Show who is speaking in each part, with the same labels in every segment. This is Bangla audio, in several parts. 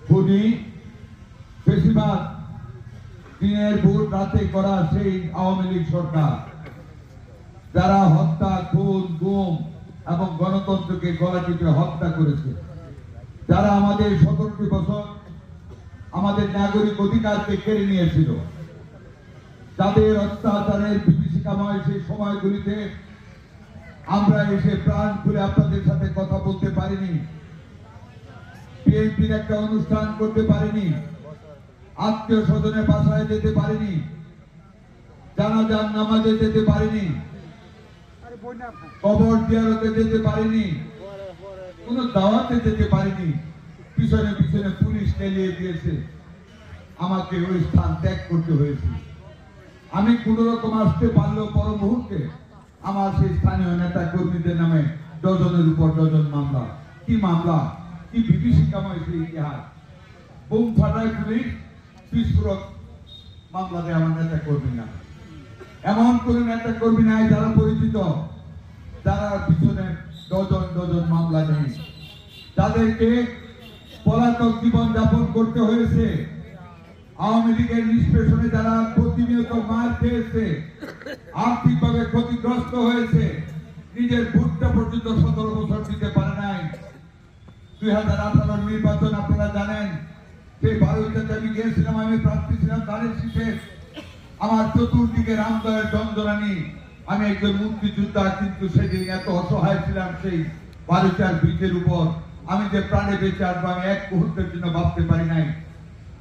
Speaker 1: খুনি বেশিরভাগ দিনের ভোট রাতে করা সেই আওয়ামী লীগ সরকার যারা হত্যা, খুন, গুম এবং গণতন্ত্রকে গলা টিপে হত্যা করেছে, যারা আমাদের 17 বছর আমাদের নাগরিক অধিকারকে কেড়ে নিয়েছিল, যাদের অত্যাচারের বিভীষিকাময় সেই সময়গুলিতে আমরা এসে প্রাণ খুলে আপনাদের সাথে কথা বলতে পারিনি, বিএনপির একটা অনুষ্ঠান করতে পারিনি, আত্মীয় স্বজনের বাসায় যেতে পারিনি, জানাজার নামাজে যেতে পারিনি, কবর জিয়ারতে যেতে পারিনি, কোন দাওয়াতে যেতে পারিনি। পিছনে পিছনে পুলিশ চালিয়ে দিয়েছে, আমাকে ওই স্থান ত্যাগ করতে হয়েছে। আমি কোন রকম আসতে পারলেও পর মুহূর্তে আমার সেই স্থানীয় নেতা কর্মীদের নামে ডজনের উপর ডজন মামলা। কি মামলা, কি বিভীষিকাময় সেই ইতিহাস! বোম ফাটায় পুলিশ, বিস্ফোরক মামলা দেয় আমার নেতা কর্মী না। এমন কোন নেতা কর্মী নাই যারা পরিচিত, যারা পিছনে ডজন ডজন মামলা নেই, তাদেরকে পলাতক জীবন যাপন করতে হয়েছে। আওয়ামী লীগের নিষ্পেষণে যারা প্রতিনিয়ত মার খেয়েছে, আর্থিকভাবে ক্ষতিগ্রস্ত হয়েছে, নিজের ভোটটা পর্যন্ত 17 বছর দিতে পারে নাই। 2018 নির্বাচন আপনারা জানেন, সেই 12টাতে আমি গিয়েছিলাম, আমি প্রার্থী ছিলাম তাদের শীতে। আমার চতুর্দিকে রামদয়ের যন্ত্রণানি, আমি একজন মুক্তিযোদ্ধা, কিন্তু সেদিন এত অসহায় ছিলাম সেই 12টার ব্রিজের উপর, আমি যে প্রাণে বেঁচে আসবো আমি এক মুহূর্তের জন্য ভাবতে পারি নাই।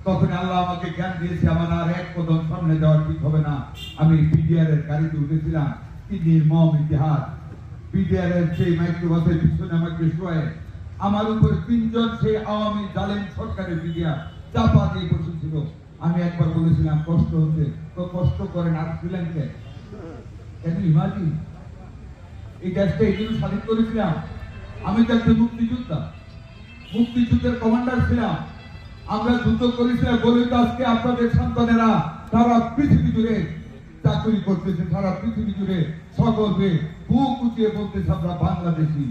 Speaker 1: তখন আল্লাহ আমাকে জ্ঞান দিয়েছে, আমার আর এক কদম সামনে যাওয়া ঠিক হবে না। আমি পিডিআর এর গাড়িতে উঠেছিলাম। কি নির্মম ইতিহাস! পিডিআর এর সেই মাইক্রোবাসের পিছনে আমাকে শোয়ে আমার উপরে 3 জন সেই আওয়ামী জালেম সরকারের পিডিআর চাপা দিয়ে বসেছিল। আমি একবার বলেছিলাম কষ্ট হচ্ছে, তো কষ্ট করেন, আর ছিলেন কে? কেন ইমাজিন এই দেশটা এই জন্য স্বাধীন করেছিলাম। আমি তো একটা মুক্তিযোদ্ধা, মুক্তিযুদ্ধের কমান্ডার ছিলাম। আমরা যুদ্ধ করেছিলাম বলে তো আজকে আপনাদের সন্তানেরা সারা পৃথিবী জুড়ে চাকরি করতেছে, সারা পৃথিবী জুড়ে সকলকে বুক উঁচিয়ে বলতেছে আমরা বাংলাদেশি।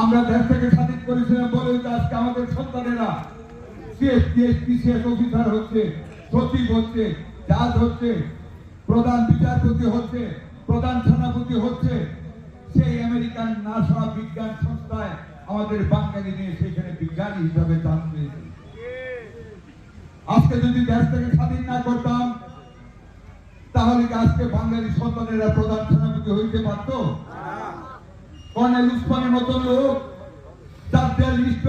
Speaker 1: আমরা দেশ থেকে স্বাধীন করেছিলাম বলে তো আজকে আমাদের সন্তানেরা সিএস অফিসার হচ্ছে, সচিব হচ্ছে, জাজ হচ্ছে, প্রধান বিচারপতি হচ্ছে, প্রধান সেনাপতি হচ্ছে। সেই আমেরিকান নাসা বিজ্ঞান সংস্থায় আমাদের বাঙালি নিয়ে সেখানে বিজ্ঞানী হিসাবে চান্স পেয়েছে। আজকে যদি দেশ থেকে স্বাধীন না করতাম, তাহলে কি আজকে বাঙালি সন্তানেরা প্রধান সেনাপতি হইতে পারত? কর্নেল উসমানের মতো লোক, তার লিস্ট